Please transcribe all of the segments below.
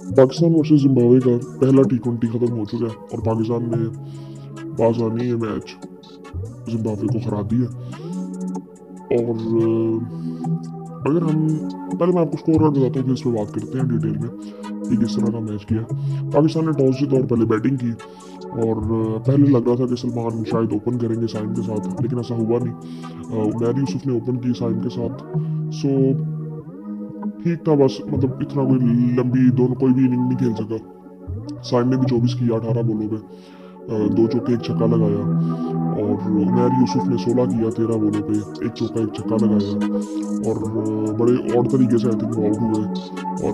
Pakistan versus Zimbabwe का पहला टी20 खत्म हो चुका है और पाकिस्तान ने बासानी ये मैच जिम्बाब्वे को हरा दिया। और अगर हम पहले मैं आपको स्कोर कार्ड बताता हूँ, फिर इस पर बात करते हैं डिटेल में कि किस तरह का मैच किया। पाकिस्तान ने टॉस जीता और पहले बैटिंग की और पहले लग रहा था कि सलमान शायद ओपन करेंगे साइम के साथ, लेकिन ऐसा हुआ नहीं। उमैर यूसुफ ने ओपन की साइम के साथ। सो ठीक था, बस मतलब इतना कोई लंबी दोनों कोई भी इनिंग नहीं खेल सका। साइम ने भी 24 किया 18 बॉलों पे, दो चौके एक छक्का लगाया। और उमैर यूसुफ ने 16 किया 13 बॉलों पे, एक चौका एक छक्का लगाया। और बड़े और तरीके से आई थिंक वो आउट हुए। और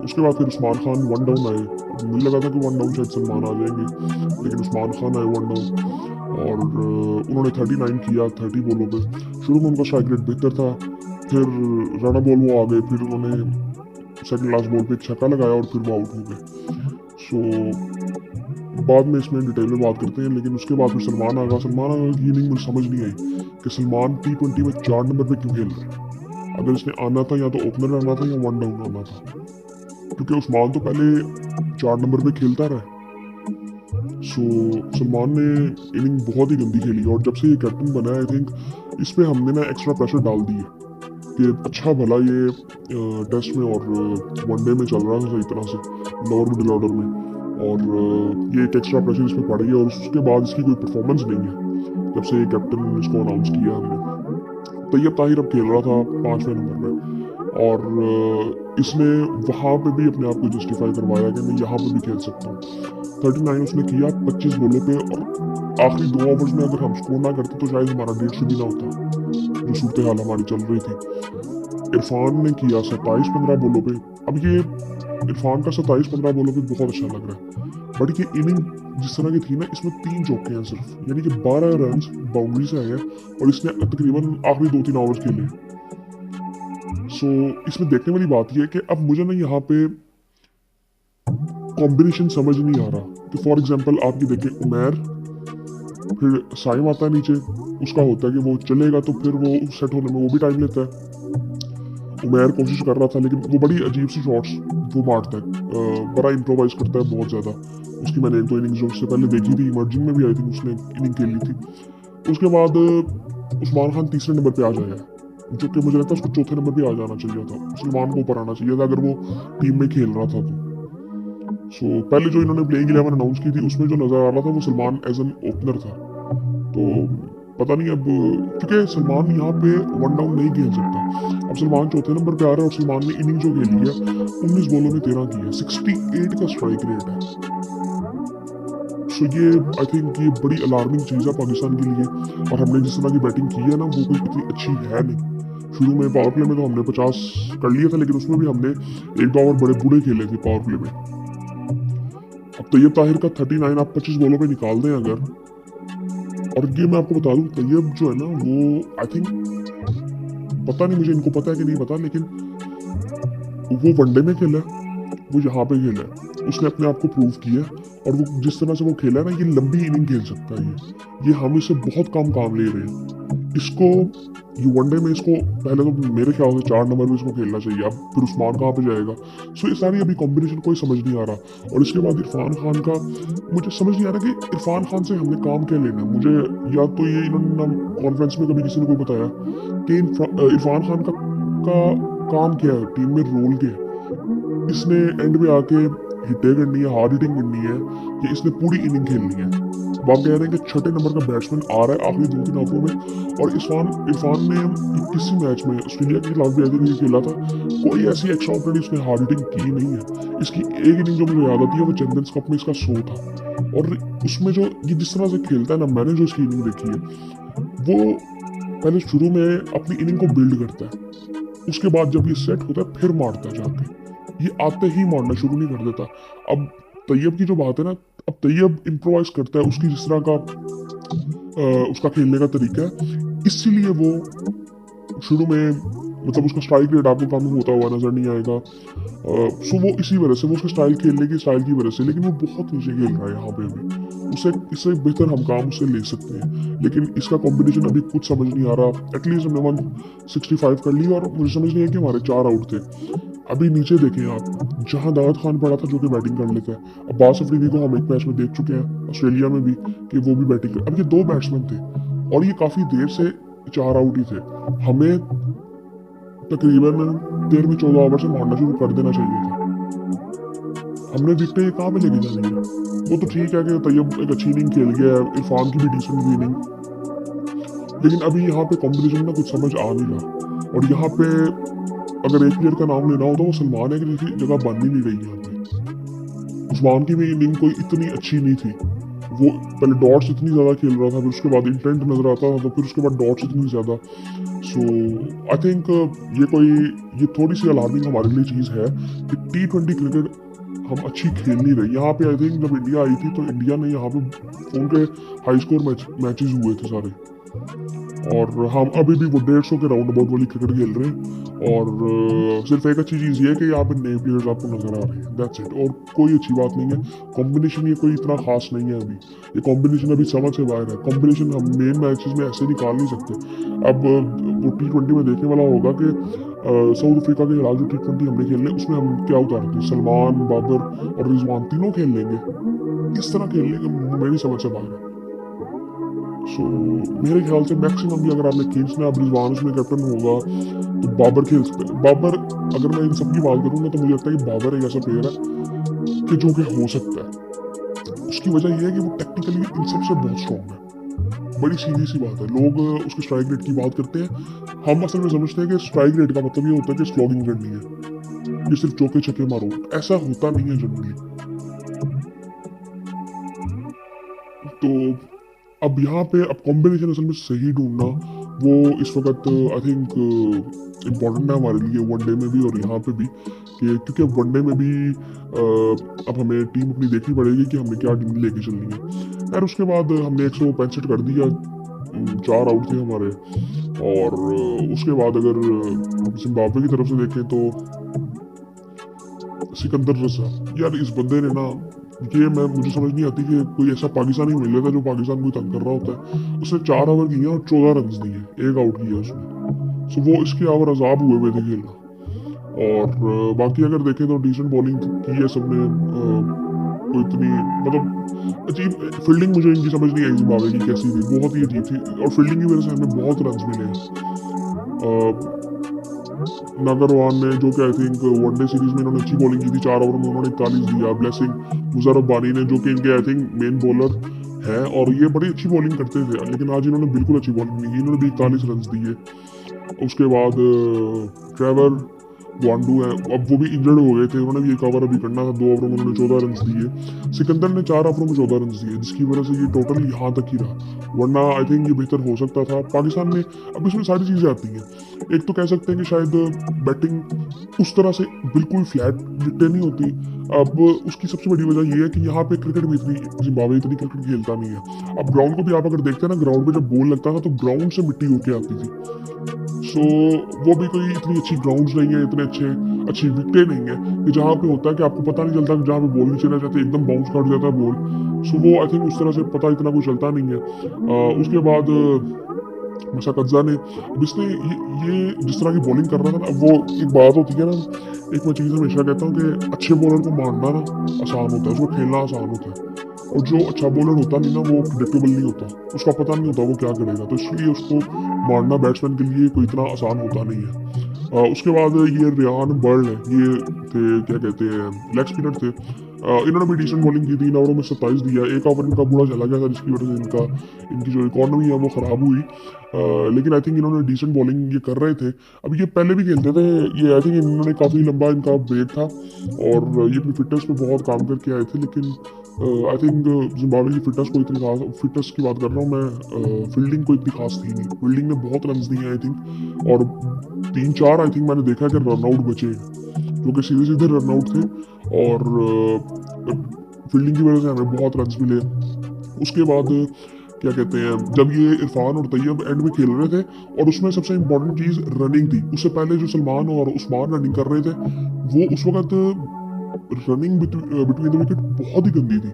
उसके बाद फिर उस्मान खान वन डाउन आए। मुझे लगा था कि वन डाउन शायद सलमान आ जाएंगे, लेकिन उस्मान खान आए वन डाउन। और उन्होंने 39 किया 30 बॉलों पे। शुरू में उनका स्ट्राइक रेट बेहतर था, फिर रन बॉल वो आ गए, फिर उन्होंने सेकंड लास्ट बॉल पे एक छक्का लगाया और फिर वो आउट हो गए। सो बाद में इसमें डिटेल में बात करते हैं, लेकिन उसके बाद फिर सलमान आ गया। सलमान आगा की इनिंग मुझे समझ नहीं आई कि सलमान टी20 में 4 नंबर पे क्यों खेल रहा है। अगर इसने आना था या तो ओपनर आना था या वन डाउन आना था, क्योंकि उस्मान तो पहले 4 नंबर पे खेलता रहा। सो सलमान ने इनिंग बहुत ही गंदी खेली और जब से ये कैप्टन बना है आई थिंक इस पे हमने ना एक्स्ट्रा प्रेशर डाल दी है कि अच्छा भला ये टेस्ट में और वनडे में चल रहा था सही तरह से लोअर मिडिल ऑर्डर में। और ये एक एक्स्ट्रा प्रेशर इस पर पड़ गया और उसके बाद इसकी कोई परफॉर्मेंस नहीं है जब से ये कैप्टन इसको अनाउंस किया हमने। तैयब ताहिर अब खेल रहा था 5वें नंबर पे और इसने वहाँ पे भी अपने आप को जस्टिफाई करवाया कि मैं यहाँ पे भी खेल सकता हूँ। 39 उसने किया 25 बॉलों पे और आखिरी 2 ओवर्स में अगर हम स्कोर ना करते तो शायद हमारा 150 भी ना होता जो सूरत हाल हमारी चल रही थी। इरफान ने किया 27-15 बॉलों पे। अब ये इरफान का 27-15 बॉलों पे बहुत अच्छा लग रहा है, बट ये इनिंग जिस तरह की थी ना, इसमें 3 चौके हैं सिर्फ, यानी कि 12 रन बाउंड्री से आए हैं और इसने तकरीबन आखिरी 2-3 ओवर्स खेले। सो इसमें देखने वाली बात यह है कि अब मुझे ना यहाँ पे कॉम्बिनेशन समझ नहीं आ रहा कि फॉर एग्जाम्पल आप ये देखें उमैर, फिर साइम आता है नीचे, उसका होता है कि वो चलेगा तो फिर वो सेट होने में वो भी टाइम लेता है। उमैर कोशिश कर रहा था लेकिन वो बड़ी अजीब सी शॉट्स वो मारता है, बड़ा इम्प्रोवाइज करता है बहुत ज़्यादा। उसकी मैंने एक दो इनिंग्स उससे पहले देखी थी, इमर्जिंग में भी आई थिंक उसने इनिंग खेली थी। उसके बाद उस्मान खान तीसरे नंबर पे आ जाएगा, जो कि मुझे लगता है उसको चौथे नंबर पे आ जाना चाहिए था, सलमान को ऊपर आना चाहिए था अगर वो टीम में खेल रहा था तो। सो पहले जो इन्होंने प्लेइंग 11 अनाउंस की थी उसमें जो नज़र आ रहा था वो सलमान एज एन ओपनर था। तो पता नहीं अब, क्योंकि सलमान यहाँ पे वन डाउन नहीं खेल सकता। अब सलमान चौथे नंबर पे आ रहा है और सलमान ने इनिंग जो खेली है 19 बॉलों में 13 की है, 68 का स्ट्राइक रेट है। सो ये आई थिंक ये बड़ी अलार्मिंग चीज़ है पाकिस्तान के लिए। और हमने जिस तरह की बैटिंग की है ना वो कोई इतनी अच्छी है नहीं। शुरू में पावर प्ले में तो हमने 50 कर लिया था, लेकिन उसमें भी हमने एक दो ओवर बड़े बुरे खेले थे पावर प्ले में। अब तैयब ताहिर का 39 आप 25 बॉलों पे निकाल दें अगर, और ये मैं आपको बता दूं तैयब जो है ना वो आई थिंक, पता नहीं मुझे इनको पता है कि नहीं पता, लेकिन वो वनडे में खेला है, वो यहाँ पे खेला है, उसने अपने आप को प्रूव किया है। और वो जिस तरह से वो खेला है ना, ये लंबी इनिंग खेल सकता है। ये हम इससे बहुत कम काम ले रहे हैं इसको। ये वनडे में इसको पहले तो मेरे ख्याल से 4 नंबर में इसको खेलना चाहिए। अब फिर उस्मान कहाँ पे जाएगा। सो ये सारी अभी कॉम्बिनेशन कोई समझ नहीं आ रहा। और इसके बाद इरफान खान का मुझे समझ नहीं आ रहा कि इरफान खान से हमने काम क्या लेना है। मुझे या तो ये इन्होंने कॉन्फ्रेंस में कभी किसी ने कोई बताया कि इरफान खान का काम क्या है, टीम में रोल क्या है। इसने एंड में आके हिटें करनी है, हार्ड हिटिंग करनी है, कि इसने पूरी इनिंग खेलनी है। अब आप कह रहे हैं कि छठे नंबर का बैट्समैन आ रहा है आखिरी 2-3 ओवरों में, और इरफान ने किसी मैच में ऑस्ट्रेलिया के खिलाफ भी आई थिंक खेला था, कोई ऐसी एक्स्ट्रा ऑर्डिनरी उसने हार्ड हिटिंग की नहीं है। इसकी एक इनिंग जो मुझे याद आती है वो चैंपियंस कप में इसका 100 था। और उसमें जो ये जिस तरह से खेलता है ना, मैंने जो इसकी इनिंग देखी है वो पहले शुरू में अपनी इनिंग को बिल्ड करता है, उसके बाद जब ये सेट होता है फिर मारता है जाके, ये आते ही मारना शुरू नहीं कर देता। अब तैयब की जो बात है ना, अब तैयब इम्प्रोवाइज करता है, उसकी जिस तरह का उसका खेलने का तरीका है, इसीलिए वो शुरू में मतलब उसका स्ट्राइक रेट आपको कम होता हुआ नजर नहीं आएगा। सो वो इसी वजह से, वो उसका स्टाइल खेलने की स्टाइल की वजह से, लेकिन वो बहुत नीचे खेल रहा है यहाँ पे अभी। उसे इससे बेहतर हम काम उससे ले सकते हैं, लेकिन इसका कंपटीशन अभी कुछ समझ नहीं आ रहा। एटलीस्ट हमने 165 कर लिया और मुझे समझ नहीं है कि हमारे 4 आउट थे। अभी नीचे देखें आप, जहां दाऊद खान पड़ा था जो कि बैटिंग कर लेता है, अब्बास अफरीदी को हम एक मैच में देख चुके हैं ऑस्ट्रेलिया में भी कि वो भी बैटिंग कर, अब ये दो बैट्समैन थे और ये काफी देर से 4 आउट ही थे। हमें तकरीबन 13-14 ओवर से मारना शुरू कर देना चाहिए था। हमने विकेटें ये कहाँ पे लेके जानी है। वो तो ठीक है कि तैयब एक अच्छी इनिंग खेल गया है, इरफान की भी डिसेंट हुई इनिंग, लेकिन अभी यहाँ पे कॉम्बिनेशन ना कुछ समझ आ नहीं रहा। और यहाँ पे अगर एक प्लेयर का नाम लेना हो तो वो सलमान है कि जिसकी जगह बन ही नहीं रही यहाँ पे। उस्मान की भी इनिंग कोई इतनी अच्छी नहीं थी, वो पहले डॉट्स इतनी ज़्यादा खेल रहा था, फिर उसके बाद इंटेंट नज़र आता था, तो फिर उसके बाद डॉट्स इतनी ज़्यादा। सो आई थिंक ये थोड़ी सी अलार्मिंग हमारे लिए चीज़ है कि T20 क्रिकेट हम अच्छी खेल नहीं रही यहाँ पे। आई थिंक जब इंडिया आई थी तो इंडिया ने यहाँ पे उनके हाई स्कोर मैचेस हुए थे सारे, और हम अभी भी वो 150 के राउंड अबाउट वाली क्रिकेट खेल रहे हैं। और सिर्फ एक अच्छी चीज़ ये है कि यहाँ पे नए प्लेयर्स आपको नजर आ रहे हैं, दैट्स इट। और कोई अच्छी बात नहीं है। कॉम्बिनेशन ये कोई इतना खास नहीं है अभी, ये कॉम्बिनेशन अभी समझ से बाहर है। कॉम्बिनेशन हम मेन मैचेस में ऐसे निकाल नहीं सकते। अब वो T20 में देखने वाला होगा कि साउथ अफ्रीका के खिलाफ जो T20 हमने खेलने उसमें हम क्या उतारते हैं, सलमान, बाबर और रिजवान तीनों खेल लेंगे। इस तरह खेलने का मेरी समझ से बाहर है। सो मेरे ख्याल से मैक्सिमम भी अगर आपने किंग्स में अब रिजवान उसमें कैप्टन होगा तो बाबर खेल सकते हैं। बाबर, अगर मैं इन सब की बात करूँ ना तो मुझे लगता है कि बाबर एक ऐसा प्लेयर है कि जो कि हो सकता है। उसकी वजह यह है कि वो टेक्निकली इन सबसे बहुत स्ट्रॉन्ग है। बड़ी सीधी सी बात है, लोग उसके स्ट्राइक रेट की बात करते हैं, हम असल में समझते हैं कि स्ट्राइक रेट का मतलब ये होता है कि स्लॉगिंग करनी है, ये सिर्फ चौके छक्के मारो, ऐसा होता नहीं है जनरली। तो अब यहाँ पे अब कॉम्बिनेशन असल में सही ढूंढना वो इस वक्त आई थिंक इम्पोर्टेंट है हमारे लिए, वनडे में भी और यहाँ पे भी, कि क्योंकि अब वनडे में भी अब हमें टीम अपनी देखनी पड़ेगी कि हमें क्या टीम लेके चलनी है। यार उसके बाद हमने 165 कर दिया, 4 आउट थे हमारे। और उसके बाद अगर जिम्बाब्वे की तरफ से देखें तो सिकंदर रजा, यार इस बंदे ने ना, ये मैं मुझे समझ नहीं आती कि कोई ऐसा पाकिस्तानी मिल जाता है जो पाकिस्तान को तंग कर रहा होता है। उसने 4 ओवर किए और 14 रन दिए, 1 आउट किया उसने। सो वो इसके ओवर अजाब हुए हुए थे खेलना। और बाकी अगर देखें तो डिसेंट बॉलिंग की है सबने, कोई इतनी मतलब अजीब फील्डिंग मुझे इनकी समझ नहीं आई जिम्बाब्वे की कैसी थी, बहुत ही अजीब थी। और फील्डिंग की वजह से हमें बहुत रन मिले हैं। नागरवान ने जो कि आई थिंक वनडे सीरीज में इन्होंने अच्छी बॉलिंग की थी, 4 ओवर में उन्होंने 41 दिया। ब्लेसिंग मुजरबानी ने, जो कि इनके आई थिंक मेन बॉलर हैं और ये बड़ी अच्छी बॉलिंग करते थे, लेकिन आज इन्होंने बिल्कुल अच्छी बॉलिंग नहीं की, इन्होंने भी 41 रन दिए। उसके बाद ट्रेवर वांडू है, अब वो भी इंजर्ड हो गए थे, उन्होंने भी 1 ओवर अभी करना था, 2 ओवर में उन्होंने 14 रन दिए। सिकंदर ने 4 ओवरों में 14 रन दिए, जिसकी वजह से ये टोटल यहाँ तक ही रहा, वरना आई थिंक ये बेहतर हो सकता था। पाकिस्तान में अब इसमें सारी चीज़ें आती हैं। एक तो कह सकते हैं कि शायद बैटिंग उस तरह से बिल्कुल फ्लैट विकेटें नहीं होती। अब उसकी सबसे बड़ी वजह यह है कि यहाँ पे क्रिकेट भी इतनी, जिम्बाब्वे इतनी क्रिकेट खेलता नहीं है। अब ग्राउंड को भी आप अगर देखते हैं ना, ग्राउंड पे जब बॉल लगता था तो ग्राउंड से मिट्टी होके आती थी। सो वो भी कोई इतनी अच्छी ग्राउंड्स नहीं है, इतने अच्छी विकेटें नहीं है कि जहाँ पे होता है कि आपको पता नहीं चलता कि जहाँ पे बॉल नीचे रह जाती है एकदम बाउंस काट जाता है बॉल। सो वो आई थिंक उस तरह से पता इतना कुछ चलता नहीं है। उसके बाद मशक अज्जा ने, अब इसने ये जिस तरह की बॉलिंग कर रहा था ना, वो एक बात होती है ना, एक मैं चीज़ हमेशा कहता हूँ कि अच्छे बॉलर को मारना ना आसान होता है, उसको खेलना आसान होता है। और जो अच्छा बॉलर होता नहीं ना, वो प्रिडिक्टेबल नहीं होता, उसका पता नहीं होता वो क्या करेगा, तो इसलिए उसको मारना बैट्समैन के लिए कोई इतना आसान होता नहीं है। उसके बाद ये रियान बर्ड है, ये थे क्या कहते हैं, लेग स्पिनर थे। इन्होंने भी डिसेंट बॉलिंग की, 3 ओवरों में 27 दिया, 1 ओवर इनका बुरा चला गया था जिसकी वजह से इनकी जो इकॉनमी है वो ख़राब हुई। लेकिन आई थिंक इन्होंने डिसेंट बॉलिंग ये कर रहे थे। अब ये पहले भी खेलते थे, ये आई थिंक इन्होंने काफ़ी लंबा इनका ब्रेक था और ये अपनी फिटनेस पे बहुत काम करके आए थे। लेकिन आई थिंक जिम्बाब्वे की फिटनेस को इतनी खास, फिटनेस की बात कर रहा हूँ मैं, फील्डिंग को इतनी खास थी नहीं, फील्डिंग ने बहुत रन दिए आई थिंक, और 3-4 आई थिंक मैंने देखा कि रनआउट बचे जो कि सीधे सीधे रनआउट थे, और फील्डिंग की वजह से हमें बहुत रन मिले। उसके बाद क्या कहते हैं, जब ये इरफान और तैयब एंड में खेल रहे थे और उसमें सबसे इम्पोर्टेंट चीज़ रनिंग थी, उससे पहले जो सलमान और उस्मान रनिंग कर रहे थे वो उस वक्त रनिंग बिटवीन द विकेट बहुत ही गंदी थी।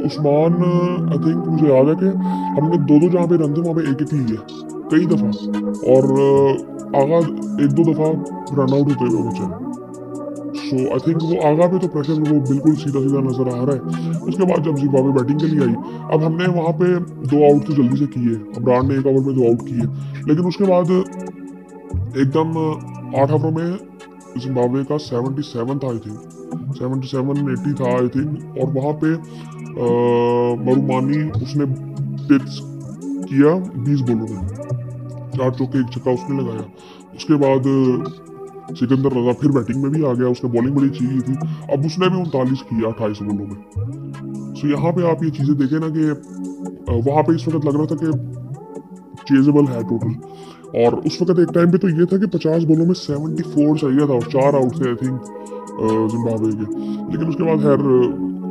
उस्मान आई थिंक मुझे याद है कि हमने 2-2 जहाँ पे रन थे वहाँ पे 1-1 लिए कई दफ़ा, और आगाज 1-2 दफ़ा रन आउट होते हुए बचे। सो आई थिंक वो आगा पे तो प्रेशर वो बिल्कुल सीधा सीधा नजर आ रहा है। उसके बाद जब जिम्बाब्वे बैटिंग के लिए आई, अब हमने वहाँ पे 2 आउट तो जल्दी से किए, अब्रार ने 1 ओवर में 2 आउट किए, लेकिन उसके बाद एकदम 8 ओवरों में जिम्बाब्वे का 77 था आई थिंक, 77-80 था आई थिंक। और वहाँ पे मरुमानी उसने पिच किया 20 बॉलों में, 4 चौके 1 छक्का उसने लगाया। उसके बाद सिकंदर रजा फिर बैटिंग में भी आ गया, उसने बॉलिंग बड़ी अच्छी की थी, अब उसने भी 39 किया 28 बॉलों में। सो यहाँ पे आप ये चीज़ें देखें ना कि वहाँ पे इस वक्त लग रहा था कि चेजेबल है टोटल। और उस वक्त एक टाइम पे तो ये था कि 50 बॉलों में 74 चाहिए था और 4 आउट थे आई थिंक जिम्बाब्वे के। लेकिन उसके बाद खैर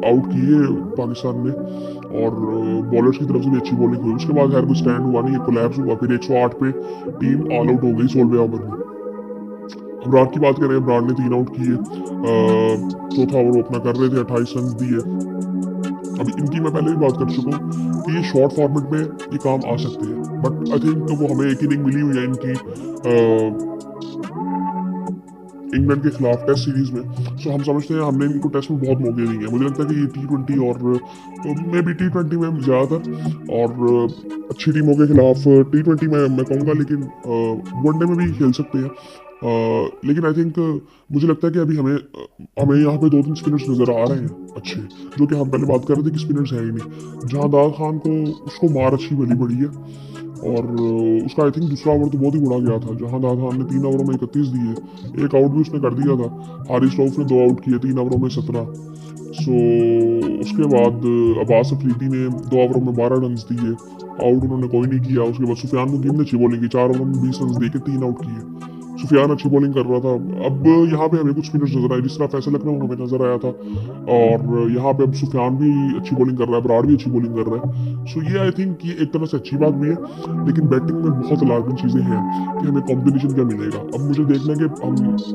आउट किए पाकिस्तान ने और बॉलर्स की तरफ से भी अच्छी बॉलिंग हुई। उसके बाद खैर कोई स्टैंड हुआ नहीं, कोलैप्स हुआ, फिर 108 पे टीम ऑल आउट हो गई 16वें ओवर में। अब्रार की बात करें, अब्रार ने 3 आउट किए, चौथा ओवर ओपना कर रहे थे, 28 रन दिए। अभी इनकी मैं पहले भी बात कर चुका हूँ कि ये शॉर्ट फॉर्मेट में ये काम आ सकते हैं, बट आई थिंक वो हमें एक इनिंग मिली हुई है इनकी इंग्लैंड के खिलाफ टेस्ट सीरीज में। सो हम समझते हैं हमने इनको टेस्ट में बहुत मौके दिए हैं। मुझे लगता है कि ये T20 और मे बी T20 में ज़्यादातर और अच्छी टीमों के खिलाफ T20 में मैं कहूँगा, लेकिन वनडे में भी खेल सकते हैं। लेकिन आई थिंक मुझे लगता है कि अभी हमें यहाँ पे 2-3 स्पिनर्स नज़र आ रहे हैं अच्छे, जो कि हम पहले बात कर रहे थे कि स्पिनर्स है ही नहीं। जहांदार खान को उसको मार अच्छी भली पड़ी है और उसका आई थिंक दूसरा ओवर तो बहुत ही बुरा गया था। जहांदार खान ने 3 ओवरों में 31 दिए, 1 आउट भी उसने कर दिया था। हारिस रऊफ ने 2 आउट किए 3 ओवरों में 17। सो उसके बाद अब्बास अफरीदी ने 2 ओवरों में 12 रन दिए, आउट उन्होंने कोई नहीं किया। उसके बाद सुफियान मुकीम ने अच्छी बॉलिंग की, 4 ओवरों में 20 रन दे के 3 आउट किए। सुफियान अच्छी बॉलिंग कर रहा था। अब यहाँ पे हमें कुछ स्पिनर्स नजर आए, जिस तरह फैसल लखनऊ हमें नजर आया था, और यहाँ पे अब सुफियान भी अच्छी बॉलिंग कर रहा है, बराड़ भी अच्छी बॉलिंग कर रहा है। सो ये आई थिंक ये एक तरह से अच्छी बात भी है, लेकिन बैटिंग में बहुत अलार्मिंग चीज़ें हैं कि हमें कॉम्बिनेशन क्या मिलेगा। अब मुझे देखना है कि हम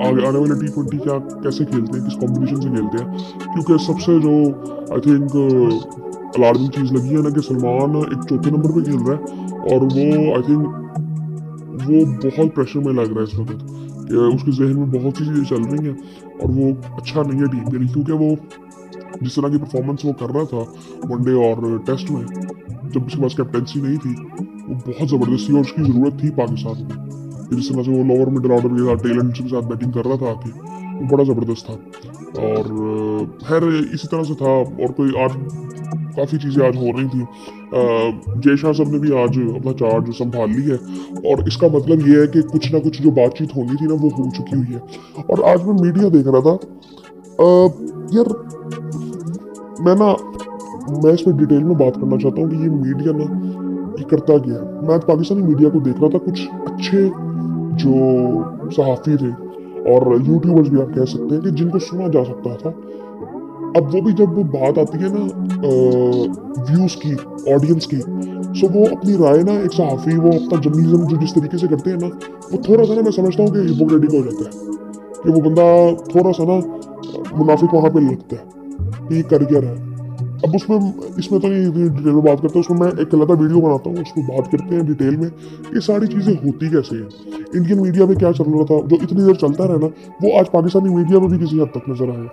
आगे आने वाले T20 क्या कैसे खेलते हैं, किस कॉम्बिनेशन से खेलते हैं, क्योंकि सबसे जो आई थिंक अलार्मिंग चीज़ लगी है ना कि सलमान एक चौथे नंबर पे खेल रहा है और वो आई थिंक वो बहुत प्रेशर में लग रहा है इस वक्त कि उसके जहन में बहुत सी चीज़ें चल रही हैं और वो अच्छा नहीं है टीम के लिए, क्योंकि वो जिस तरह की परफॉर्मेंस वो कर रहा था वनडे और टेस्ट में, जब उसके पास कैप्टनसी नहीं थी, वो बहुत ज़बरदस्त थी और उसकी ज़रूरत थी पाकिस्तान को। जिस तरह से वो लोअर मिडल ऑर्डर के साथ टैलेंट के साथ बैटिंग कर रहा था आके, वो बड़ा ज़बरदस्त था। और खैर इसी तरह से था और कोई आज काफ़ी चीज़ें आज हो रही थी। जय शाह साहब ने भी आज अपना चार्ज संभाल ली है और इसका मतलब ये है कि कुछ ना कुछ जो बातचीत होनी थी ना वो हो चुकी हुई है। और आज मैं मीडिया देख रहा था, यार मैं इसमें डिटेल में बात करना चाहता हूँ कि ये मीडिया ना ये करता क्या है। मैं आज पाकिस्तानी मीडिया को देख रहा था, कुछ अच्छे जो सहाफ़ी थे और यूट्यूबर्स भी आप कह सकते हैं कि जिनको सुना जा सकता था, अब वो भी जब बात आती है ना व्यूज की, ऑडियंस की, सो वो अपनी राय ना एक सहाफ़ी वो अपना जर्नलिज्म जो जिस तरीके से करते हैं ना, वो थोड़ा सा ना मैं समझता हूँ कि हिपोक्रेटिक हो जाता है, कि वो बंदा थोड़ा सा ना मुनाफिक वहाँ पे लगता है कि कर क्या रहा है। अब उसमें इसमें तो नहीं डिटेल में बात करते, उसमें मैं एक अलग वीडियो बनाता हूँ, उसमें बात करते हैं डिटेल में ये सारी चीज़ें होती कैसे हैं, इंडियन मीडिया में क्या चल रहा था जो इतनी देर चलता रहा ना, वो आज पाकिस्तानी मीडिया में भी किसी हद तक नजर आया।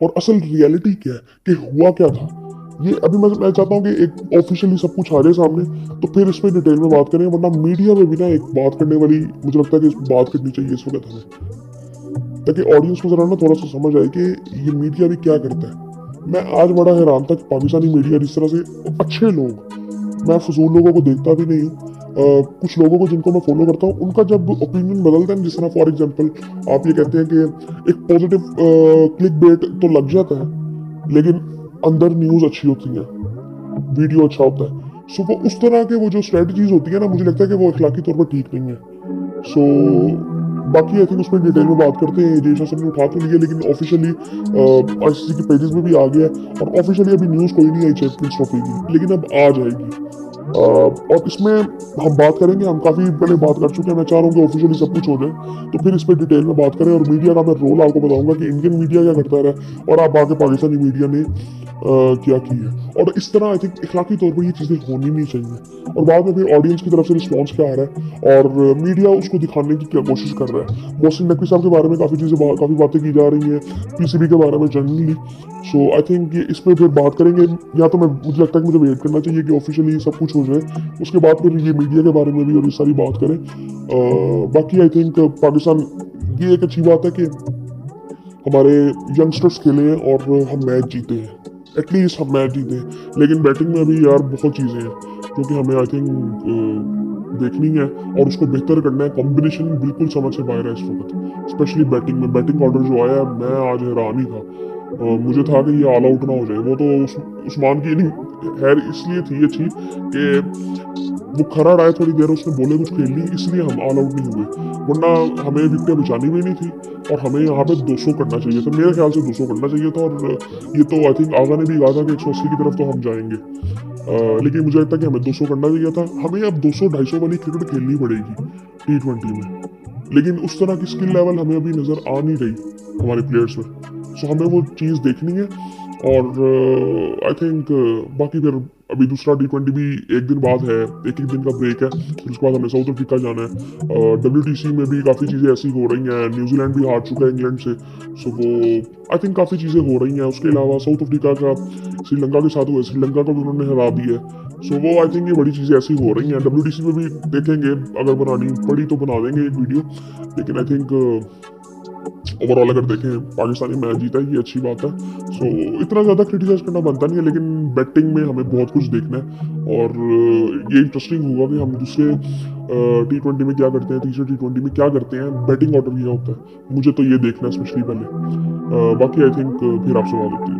और असल रियलिटी क्या है कि हुआ क्या था, ये अभी मैं चाहता हूँ कि एक ऑफिशियली सब कुछ आ जाए सामने, तो फिर इस पर डिटेल में बात करें। वरना मीडिया में भी ना एक बात करने वाली मुझे लगता है कि बात करनी चाहिए इस वक्त हमें, ताकि ऑडियंस को जरा ना थोड़ा सा समझ आए कि ये मीडिया भी क्या करता है। मैं आज बड़ा हैरान था कि पाकिस्तानी मीडिया जिस तरह से अच्छे लोग, मैं फजूल लोगों को देखता भी नहीं हूँ, कुछ लोगों को जिनको मैं फॉलो करता हूँ उनका जब ओपिनियन बदलता है, जिस तरह फॉर एग्जांपल आप ये कहते हैं कि एक पॉजिटिव क्लिक बेट तो लग जाता है लेकिन अंदर न्यूज़ अच्छी होती है, वीडियो अच्छा होता है। सो वो उस तरह के वो जो स्ट्रेटजीज होती है ना, मुझे लगता है कि वो अखलाकी तौर पर ठीक नहीं है। सो बाकी आई थिंक उसमें डिटेल में बात करते हैं। जैसा सबने उठा तो लिया, लेकिन ऑफिशियली ICC के पेजेस में भी आ गया और ऑफिशियली अभी न्यूज़ कोई नहीं आई चैंपियंस ट्रॉफी की, लेकिन अब आ जाएगी। और इसमें हम बात करेंगे, हम काफ़ी पहले बात कर चुके हैं, मैं चाह रहा हूँ कि ऑफिशियली सब कुछ हो जाए तो फिर इस पर डिटेल में बात करें। और मीडिया का मैं रोल आपको बताऊंगा कि इंडियन मीडिया क्या करता रहा है और आप आगे पाकिस्तानी मीडिया ने क्या की है। और इस तरह आई थिंक इखलाकी तौर पर ये चीज़ें होनी नहीं चाहिए। और बाद में फिर ऑडियंस की तरफ से रिस्पॉन्स क्या आ रहा है और मीडिया उसको दिखाने की क्या कोशिश कर रहा है। मोहसिन नकवी साहब के बारे में काफ़ी बातें की जा रही हैं, पीसीबी के बारे में जनरली। सो आई थिंक ये इस पर फिर बात करेंगे। या तो मैं, मुझे लगता है कि मुझे वेट करना चाहिए कि ऑफिशियली सब कुछ हो जाए, उसके बाद फिर ये मीडिया के बारे में भी और ये सारी बात करें। बाकी आई थिंक पाकिस्तान, ये एक अच्छी बात है कि हमारे यंगस्टर्स खेले हैं और हम मैच जीते हैं, एटलीस्ट हम मैच जीते हैं। लेकिन बैटिंग में अभी यार बहुत चीज़ें हैं जो कि हमें आई थिंक देखनी है और उसको बेहतर करना है। कॉम्बिनेशन बिल्कुल समझ से बाहर है इस वक्त, स्पेशली बैटिंग में। बैटिंग ऑर्डर जो आया है, मैं आज हैरान ही था। मुझे था कि ये ऑल आउट ना हो जाए। वो तो उस्मान की इनिंग खैर इसलिए थी अच्छी कि वो खरा आया थोड़ी देर, उसने बोले कुछ खेल ली, इसलिए हम ऑल आउट नहीं हुए। वरना हमें विकेटें बचानी भी नहीं थी और हमें यहाँ पे 200 करना चाहिए था। मेरे ख्याल से 200 करना चाहिए था। और ये तो आई थिंक आगा ने भी कहा था कि 180 की तरफ तो हम जाएंगे। लेकिन मुझे लगता है कि हमें 200 करना चाहिए था। हमें अब 200-250 वाली क्रिकेट खेलनी पड़ेगी T20 में। लेकिन उस तरह की स्किल लेवल हमें अभी नज़र आ नहीं रही हमारे प्लेयर्स में। सो हमें वो चीज़ देखनी है। और आई थिंक बाकी फिर अभी दूसरा T20 भी एक दिन बाद है, एक एक दिन का ब्रेक है। फिर उसके बाद हमें साउथ अफ्रीका जाना है। WTC में भी काफ़ी चीज़ें ऐसी हो रही हैं। न्यूजीलैंड भी हार चुका है इंग्लैंड से। सो वो आई थिंक काफ़ी चीज़ें हो रही हैं। उसके अलावा साउथ अफ्रीका का श्रीलंका के साथ हुआ, श्रीलंका को भी उन्होंने हरा दिया है। सो वो आई थिंक ये बड़ी चीज़ें ऐसी हो रही हैं। WTC में भी देखेंगे, अगर बनानी पड़ी तो बना देंगे एक वीडियो। लेकिन आई थिंक ओवरऑल अगर देखें पाकिस्तानी मैच जीता है, ये अच्छी बात है। सो इतना ज़्यादा क्रिटिसाइज करना बनता नहीं है, लेकिन बैटिंग में हमें बहुत कुछ देखना है। और ये इंटरेस्टिंग होगा कि हम दूसरे T20 में क्या करते हैं, तीसरे T20 में क्या करते हैं, बैटिंग ऑर्डर क्या होता है। मुझे तो ये देखना है स्पेशली पहले। बाकी आई थिंक फिर आपसे बात होती है।